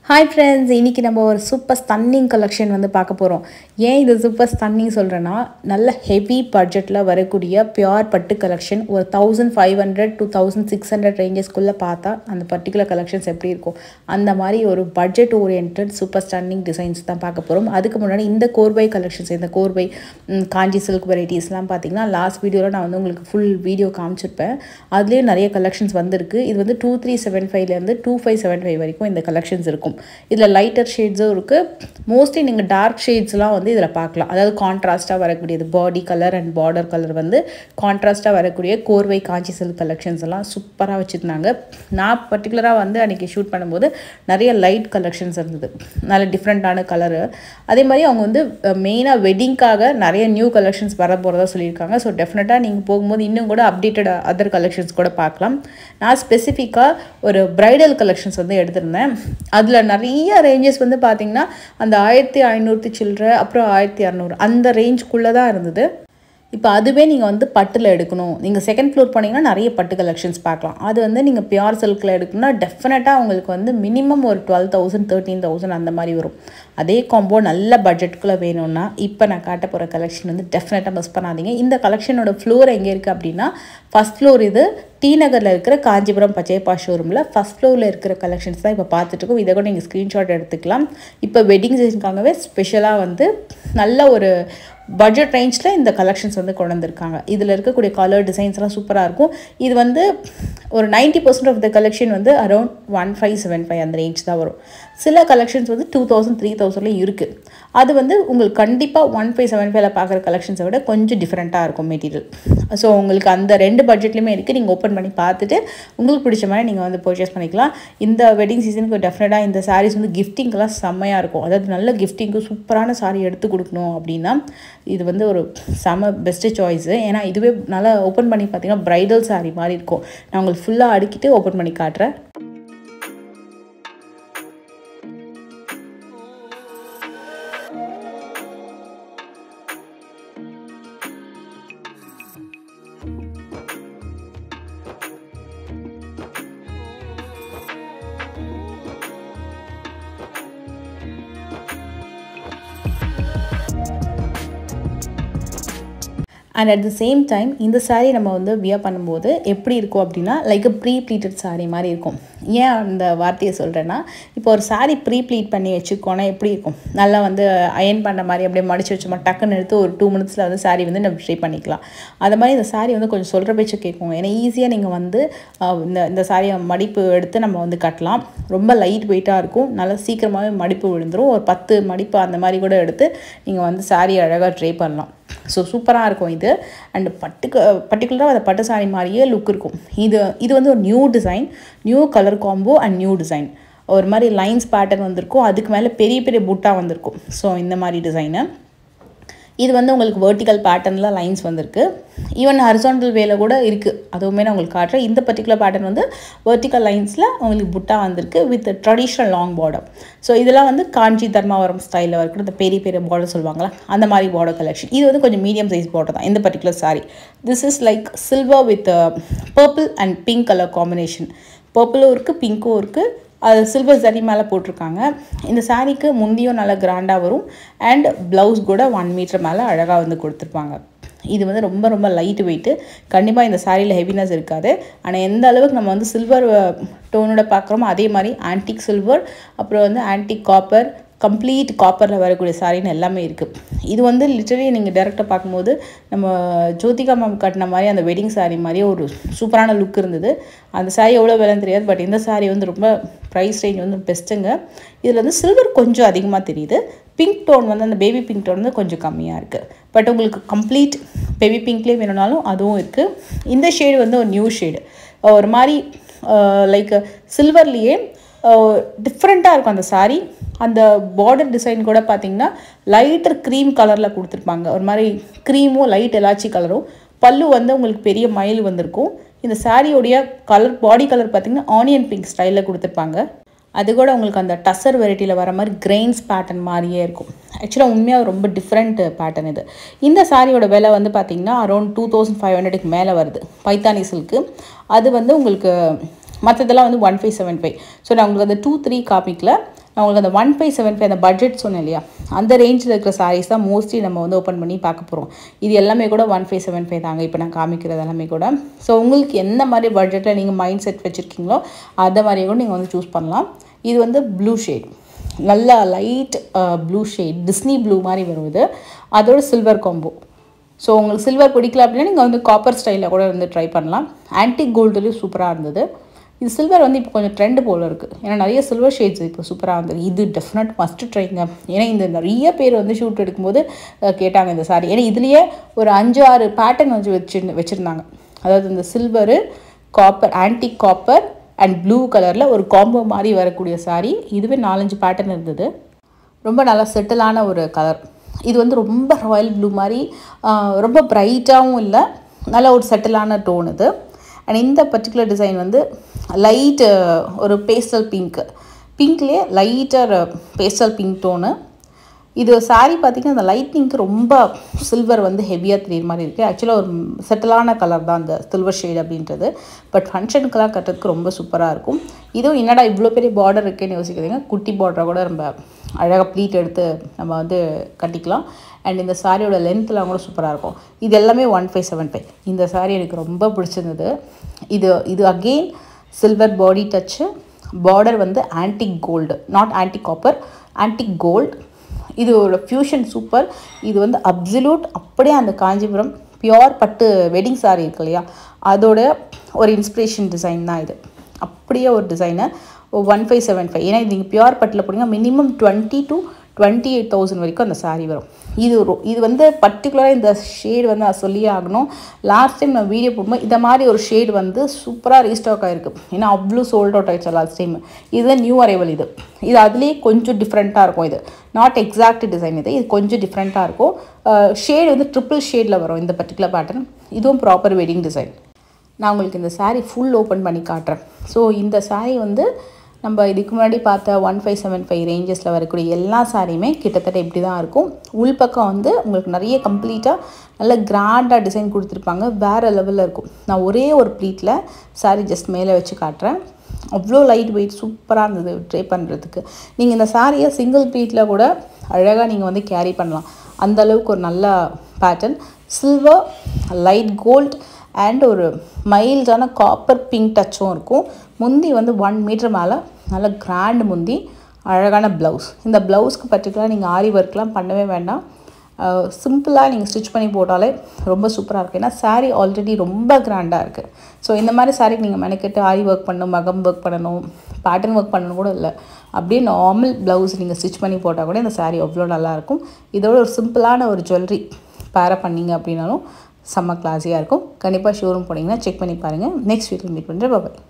Hi friends, இன்னைக்கு நம்ம ஒரு சூப்பர் ஸ்டன்னிங் கலெக்ஷன் வந்து பார்க்க போறோம். ஏன் இது சூப்பர் ஸ்டன்னிங் சொல்றேன்னா, நல்ல ஹெவி பட்ஜெட்ல வரக்கூடிய பியூர் பட்டு கலெக்ஷன் ஒரு 1500 to 1600 ரேஞ்சஸ்க்குள்ள பார்த்தா அந்த பர்టిక్యులர் கலெக்ஷன்ஸ் எப்படி இருக்கும். அந்த மாதிரி ஒரு budget oriented super stunning designs தான் பார்க்க போறோம். அதுக்கு முன்னாடி இந்த கோர்வை கலெக்ஷன்ஸ் இந்த கோர்வை காஞ்சி சில்க் வெரைட்டிஸ்லாம் பார்த்தீங்கன்னா லாஸ்ட் வீடியோல நான் வந்து உங்களுக்கு ஃபுல் வீடியோ காமிச்சிருப்பேன். அதுலயே நிறைய கலெக்ஷன்ஸ் வந்திருக்கு. இது வந்து 2375 ல இருந்து 2575 வரைக்கும் இந்த கலெக்ஷன்ஸ் இருக்கும். இதில் லைட்டர் ஷேட்ஸும் இருக்குது. மோஸ்ட்லி நீங்கள் டார்க் ஷேட்ஸ்லாம் வந்து இதில் பார்க்கலாம். அதாவது கான்ட்ராஸ்ட்டாக வரக்கூடியது பாடி கலர் அண்ட் பார்டர் கலர் வந்து கான்ட்ராஸ்ட்டாக வரக்கூடிய கோர்வை காஞ்சி சில்க் கலெக்ஷன்ஸ் எல்லாம் சூப்பராக வச்சுருந்தாங்க. நான் பர்டிகுலராக வந்து அன்றைக்கி ஷூட் பண்ணும்போது நிறைய லைட் கலெக்ஷன்ஸ் இருந்தது, நல்ல டிஃப்ரெண்ட்டான கலரு. அதே மாதிரி அவங்க வந்து மெயினாக வெட்டிங்காக நிறைய நியூ கலெக்ஷன்ஸ் வர போகிறதா சொல்லியிருக்காங்க. ஸோ டெஃபினட்டாக நீங்கள் போகும்போது இன்னும் கூட அப்டேட்டட் அதர் கலெக்ஷன்ஸ் கூட பார்க்கலாம். நான் ஸ்பெசிஃபிக்காக ஒரு ப்ரைடல் கலெக்ஷன்ஸ் வந்து எடுத்திருந்தேன். அதில் நிறைய ரேஞ்சஸ் வந்து பார்த்தீங்கன்னா அந்த 1500 சில்லற அப்புறம் 1600 அந்த ரேஞ்சுக்குள்ளே தான் இருந்தது. இப்போ அதுவே நீங்கள் வந்து பட்டில் எடுக்கணும், நீங்கள் செகண்ட் ஃப்ளோர் போனீங்கன்னா நிறைய பட்டு கலெக்ஷன்ஸ் பார்க்கலாம். அது வந்து நீங்கள் பியூர் சில்கில் எடுக்கணும்னா டெஃபினட்டாக உங்களுக்கு வந்து மினிமம் ஒரு 12,000 13,000 அந்த மாதிரி வரும். அதே காம்போ நல்ல பட்ஜெட்டுக்குள்ளே வேணும்னா இப்போ நான் காட்ட போகிற கலெக்ஷன் வந்து டெஃபினட்டாக மிஸ் பண்ணாதீங்க. இந்த கலெக்ஷனோட ஃப்ளோர் எங்கே இருக்குது அப்படின்னா, ஃபஸ்ட் ஃப்ளோர் இது டி நகரில் இருக்கிற காஞ்சிபுரம் பச்சையப்பா ஷோரூமில் ஃபஸ்ட் ஃப்ளோரில் இருக்கிற கலெக்ஷன்ஸ் தான் இப்போ பார்த்துட்ருக்கோம். இதை கூட நீங்கள் ஸ்க்ரீன்ஷாட் எடுத்துக்கலாம். இப்போ வெட்டிங் சீசனுக்காகவே ஸ்பெஷலாக வந்து நல்ல ஒரு பட்ஜெட் ரேஞ்சில் இந்த கலெக்ஷன்ஸ் வந்து கொண்டு வந்திருக்காங்க. இதில் இருக்கக்கூடிய கலர் டிசைன்ஸ்லாம் சூப்பராக இருக்கும். இது வந்து ஒரு 90% ஆஃப் த கலெக்ஷன் வந்து அரௌண்ட் 1575 அந்த ரேஞ்ச் தான் வரும். சில கலெக்ஷன்ஸ் வந்து 2000 3000 இருக்குது. அது வந்து உங்களுக்கு கண்டிப்பாக 1575 பார்க்குற கலெக்ஷன்ஸை விட கொஞ்சம் டிஃப்ரெண்ட்டாக இருக்கும் மெட்டீரியல். ஸோ உங்களுக்கு அந்த ரெண்டு பட்ஜெட்லேயுமே இருக்குது. நீங்கள் ஓப்பன் பண்ணி பார்த்துட்டு உங்களுக்கு பிடிச்ச மாதிரி நீங்கள் வந்து பர்ச்சேஸ் பண்ணிக்கலாம். இந்த வெட்டிங் சீசனுக்கு டெஃபினட்டாக இந்த சாரீஸ் வந்து கிஃப்டிங்கெல்லாம் செம்மையாக இருக்கும். அதாவது நல்ல கிஃப்டிங்கு சூப்பரான சாரீ எடுத்து கொடுக்கணும் அப்படின்னா இது வந்து ஒரு செம பெஸ்ட்டு சாய்ஸு. ஏன்னா இதுவே நல்லா ஓப்பன் பண்ணி பார்த்தீங்கன்னா ப்ரைடல் சாரீ மாதிரி இருக்கும். நான் உங்களுக்கு ஃபுல்லாக அடுக்கிட்டு ஓப்பன் பண்ணி காட்டுறேன். And at the same time இந்த சாரீ நம்ம வந்து வியர் பண்ணும்போது எப்படி இருக்கும் அப்படின்னா லைக் ப்ரீ ப்ளீட்டட் சாரீ மாதிரி இருக்கும். ஏன் அந்த வார்த்தையை சொல்கிறேன்னா, இப்போ ஒரு சாரீ ப்ரீ ப்ளீட் பண்ணி வச்சுக்கோன்னா எப்படி இருக்கும், நல்லா வந்து அயன் பண்ண மாதிரி அப்படியே மடித்து வச்சோமா டக்குன்னு எடுத்து ஒரு 2 minutes வந்து சாரீ வந்து நம்ம ட்ரை பண்ணிக்கலாம். அது மாதிரி இந்த சாரீ வந்து கொஞ்சம் சொல்கிற பேச்சு கேட்கும். ஏன்னா ஈஸியாக நீங்கள் வந்து இந்த சாரியை மடிப்பு எடுத்து நம்ம வந்து கட்டலாம். ரொம்ப லைட் வெயிட்டாக இருக்கும். நல்லா சீக்கிரமாகவே மடிப்பு விழுந்துடும். ஒரு 10 மடிப்பு அந்த மாதிரி கூட எடுத்து நீங்கள் வந்து சாரீ அழகாக ட்ரை பண்ணலாம். ஸோ சூப்பராக இருக்கும் இது. அண்ட் பர்டிகுலராக அந்த பட்டு சாரீ மாதிரியே லுக் இருக்கும். இது வந்து ஒரு new design, new colour combo and new design. ஒரு மாதிரி லைன்ஸ் பேட்டர்ன் வந்திருக்கும். அதுக்கு மேலே பெரிய பெரிய புட்டா வந்திருக்கும். ஸோ இந்த மாதிரி டிசைனு. இது வந்து உங்களுக்கு வெர்டிக்கல் பேட்டர்னில் லைன்ஸ் வந்திருக்கு. ஈவன் ஹரிசாண்டல் வேல கூட இருக்குது. அதுவுமே நான் உங்களுக்கு காட்டுறேன். இந்த பர்டிகுலர் பேட்டர்ன் வந்து வெர்டிக்கல் லைன்ஸில் உங்களுக்கு புட்டா வந்திருக்கு with traditional long border. So இதெல்லாம் வந்து காஞ்சி தர்மாவரம் ஸ்டைலில் இருக்கிற இந்த பெரிய பெரிய பார்டர் சொல்லுவாங்களா அந்த மாதிரி பார்டர் கலெக்ஷன். இது வந்து கொஞ்சம் மீடியம் சைஸ் பார்டர் தான் இந்த particular sari. This is like silver with purple and pink colour combination. பர்பிளும் இருக்குது, பிங்க்கும் இருக்குது. அது சில்வர் ஜரி மேலே போட்டிருக்காங்க. இந்த சாரீக்கு முந்தியும் நல்லா கிராண்டாக வரும். அண்ட் ப்ளவுஸ் கூட 1 மீட்டர் மேலே அழகாக வந்து கொடுத்துருப்பாங்க. இது வந்து ரொம்ப ரொம்ப லைட் வெயிட்டு. கண்டிப்பாக இந்த சாரியில் ஹெவினஸ் இருக்காது. ஆனால் எந்த அளவுக்கு நம்ம வந்து சில்வர் டோனோட பார்க்குறோமோ அதே மாதிரி ஆன்டிக் சில்வர், அப்புறம் வந்து ஆன்டிக் காப்பர், கம்ப்ளீட் காப்பரில் வரக்கூடிய சாரின்னு எல்லாமே இருக்குது. இது வந்து லிட்டரலி நீங்கள் டேரெக்டாக பார்க்கும்போது நம்ம ஜோதிகா மேம் கட்டின மாதிரி அந்த வெட்டிங் சாரீ மாதிரியே ஒரு சூப்பரான லுக் இருந்தது. அந்த சாரீ எவ்வளோ விலைன்னு தெரியாது. பட் இந்த சாரீ வந்து ரொம்ப ப்ரைஸ் ரேஞ்ச் வந்து பெஸ்ட்டுங்க. இதில் வந்து சில்வர் கொஞ்சம் அதிகமாக தெரியுது. பிங்க் டோன் வந்து அந்த பேபி பிங்க் டோன் வந்து கொஞ்சம் கம்மியாக இருக்குது. பட் உங்களுக்கு கம்ப்ளீட் பேபி பிங்க்லேயே வேணும்னாலும் அதுவும் இருக்குது. இந்த ஷேடு வந்து ஒரு நியூ ஷேடு, ஒரு மாதிரி லைக் சில்வர்லேயே டிஃப்ரெண்ட்டாக இருக்கும் அந்த சாரீ. அந்த பார்டர் டிசைன் கூட பார்த்திங்கன்னா லைட்டர் க்ரீம் கலரில் கொடுத்துருப்பாங்க. ஒரு மாதிரி க்ரீமும் லைட் எலாச்சி கலரும். பல்லு வந்து உங்களுக்கு பெரிய மயில் வந்திருக்கும். இந்த சாரியோடைய கலர் பாடி கலர் பார்த்திங்கன்னா ஆனியன் பிங்க் ஸ்டைலில் கொடுத்துருப்பாங்க. அது கூட உங்களுக்கு அந்த டசர் வெரைட்டியில் வர மாதிரி கிரெயின்ஸ் பேட்டர்ன் மாதிரியே இருக்கும். ஆக்சுவலாக உண்மையாக ரொம்ப டிஃப்ரெண்ட் பேட்டர்ன் இது. இந்த சாரியோட விலை வந்து பார்த்திங்கன்னா அரௌண்ட் 2500க்கு மேலே வருது. பைத்தானி சில்க்கு. அது வந்து உங்களுக்கு மற்றதெல்லாம் வந்து 1575. ஸோ நான் உங்களுக்கு அந்த 2-3 காமிக்கல. நான் உங்களுக்கு அந்த 1575 அந்த பட்ஜெட் சொன்னேன் இல்லையா, அந்த ரேஞ்சில் இருக்கிற சாரீஸ் தான் மோஸ்ட்லி நம்ம வந்து ஓப்பன் பண்ணி பார்க்க போகிறோம். இது எல்லாமே கூட 1575 தாங்க இப்போ நான் காமிக்கிறது எல்லாமே கூட. ஸோ உங்களுக்கு எந்த மாதிரி பட்ஜெட்டில் நீங்கள் மைண்ட் செட் வச்சுருக்கீங்களோ அதை மாதிரியே கூட நீங்கள் வந்து சூஸ் பண்ணலாம். இது வந்து ப்ளூ ஷேட், நல்லா light blue shade, Disney blue மாதிரி வரும் இது. அதோட சில்வர் காம்போ. ஸோ உங்களுக்கு சில்வர் பிடிக்கல அப்படின்னா நீங்கள் வந்து காப்பர் ஸ்டைலில் கூட வந்து ட்ரை பண்ணலாம். ஆன்டிக் கோல்டுலேயும் சூப்பராக இருந்தது. இது சில்வர் வந்து இப்போ கொஞ்சம் ட்ரெண்டு போல் இருக்குது, ஏன்னா நிறைய சில்வர் ஷேட்ஸ் இப்போ சூப்பராக இருந்தது. இது டெஃபினட் மஸ்ட்டு ட்ரைங்க. ஏன்னா இந்த நிறைய பேர் வந்து ஷூட் எடுக்கும்போது கேட்டாங்க இந்த சாரி. ஏன்னா இதுலேயே ஒரு 5-6 பேட்டர்ன் வந்து வச்சுருந்தாங்க. அதாவது இந்த silver, copper, antique copper and blue கலரில் ஒரு காம்போ மாதிரி வரக்கூடிய சாரி. இதுவே 4-5 பேட்டர்ன் இருந்தது. ரொம்ப நல்லா செட்டிலான ஒரு கலர். இது வந்து ரொம்ப ராயல் ப்ளூ மாதிரி ரொம்ப ப்ரைட்டாகவும் இல்லை, நல்ல ஒரு செட்டிலான டோன் இது. அண்ட் இந்த பர்டிகுலர் டிசைன் வந்து லைட்டு ஒரு பேஸ்டல் பிங்க்லேயே லைட்டர் பேஸ்டல் பிங்க் டோனு. இது சாரீ பார்த்திங்கன்னா அந்த லைட்னிங்க்கு ரொம்ப சில்வர் வந்து ஹெவியாக தெரியுற மாதிரி இருக்குது. ஆக்சுவலாக ஒரு செட்டிலான கலர் தான் அந்த சில்வர் ஷேட் அப்படின்றது. பட் ஃபங்க்ஷனுக்கெல்லாம் கட்டுறதுக்கு ரொம்ப சூப்பராக இருக்கும். இதுவும் என்னடா இவ்வளோ பெரிய பார்டர் இருக்குன்னு யோசிக்கிறீங்க, குட்டி பார்டரை கூட நம்ம அழகாக ப்ளீட் எடுத்து நம்ம வந்து கட்டிக்கலாம். அண்ட் இந்த சாரியோட லென்த்லாம் கூட சூப்பராக இருக்கும். இது எல்லாமே 1575. இந்த சாரீ எனக்கு ரொம்ப பிடிச்சிருந்தது. இது again silver body touch, border வந்து antique gold, not antique copper, antique gold. இது ஒரு ஃபியூஷன் சூப்பர். இது வந்து அப்சல்யூட் அப்படியே அந்த காஞ்சிபுரம் பியோர் பட்டு வெட்டிங் சாரீ இருக்கு இல்லையா, அதோட ஒரு இன்ஸ்பிரேஷன் டிசைன் தான் இது. அப்படியே ஒரு டிசைனை 1575. ஏன்னா இது நீங்கள் பியோர் பட்டில் போனீங்கன்னா மினிமம் 20,000 to 28,000 வரைக்கும் அந்த சாரீ வரும். இது வந்து பர்டிகுலராக இந்த ஷேடு வந்து நான் சொல்லியே ஆகணும். லாஸ்ட் டைம் நான் வீடியோ போடும்போது இந்த மாதிரி ஒரு ஷேடு வந்து சூப்பராக ரீஸ்டாக் ஆகிருக்கு. ஏன்னா அவ்வளோ சோல்ட் அவுட் ஆகிடுச்சு லாஸ்ட் டைம். இதுதான் நியூ அரைவல். இது அதுலேயே கொஞ்சம் டிஃப்ரெண்ட்டாக இருக்கும். இது நாட் எக்ஸாக்ட் டிசைன், இது கொஞ்சம் டிஃப்ரெண்ட்டாக இருக்கும். ஷேடு வந்து ட்ரிபிள் ஷேடில் வரும் இந்த பர்டிகுலர் பேட்டர்ன். இதுவும் ப்ராப்பர் வெட்டிங் டிசைன். நான் உங்களுக்கு இந்த சாரீ ஃபுல் ஓப்பன் பண்ணி காட்டுறேன். ஸோ இந்த சாரீ வந்து நம்ம இதுக்கு முன்னாடி பார்த்த 1575 ரேஞ்சஸில் வரக்கூடிய எல்லா சாரியுமே கிட்டத்தட்ட இப்படி தான் இருக்கும். உள்பக்கம் வந்து உங்களுக்கு நிறைய கம்ப்ளீட்டாக நல்ல கிராண்டாக டிசைன் கொடுத்துருப்பாங்க, வேறு லெவலில் இருக்கும். நான் ஒரே ஒரு ப்ளீட்டில் சாரீ ஜஸ்ட் மேலே வச்சு காட்டுறேன். அவ்வளோ லைட் வெயிட் சூப்பராக இருந்தது ட்ரை பண்ணுறதுக்கு. நீங்கள் இந்த சாரியை சிங்கிள் ப்ளீட்டில் கூட அழகாக நீங்கள் வந்து கேரி பண்ணலாம். அந்தளவுக்கு ஒரு நல்ல pattern. Silver, light gold and ஒரு மைல்டான காப்பர் பிங்க் டச்சும் இருக்கும். முந்தி வந்து 1 மீட்டர் மேலே நல்ல கிராண்ட் முந்தி, அழகான ப்ளவுஸ். இந்த ப்ளவுஸ்க்கு பர்டிகுலராக நீங்கள் ஆரி ஒர்க்லாம் பண்ணவே வேண்டாம், சிம்பிளாக நீங்கள் ஸ்டிச் பண்ணி போட்டாலே ரொம்ப சூப்பராக இருக்குது. ஏன்னா சாரீ ஆல்ரெடி ரொம்ப கிராண்டாக இருக்குது. ஸோ இந்த மாதிரி சாரீக்கு நீங்கள் மெனக்கெட்டு ஆரி ஒர்க் பண்ணணும், மகம் ஒர்க் பண்ணணும், பேட்டர்ன் ஒர்க் பண்ணணும் கூட இல்லை. அப்படியே நார்மல் ப்ளவுஸ் நீங்கள் ஸ்டிச் பண்ணி போட்டால் கூட இந்த சாரீ அவ்வளோ நல்லாயிருக்கும். இதோட ஒரு சிம்பிளான ஒரு ஜுவல்லரி பேரை பண்ணிங்க அப்படின்னாலும் செம்ம கிளாஸியாக இருக்கும். கண்டிப்பாக ஷோரூம் போனீங்கன்னா செக் பண்ணி பாருங்கள். நெக்ஸ்ட் வீக்கில் மீட் பண்ணுறேன். பாய்.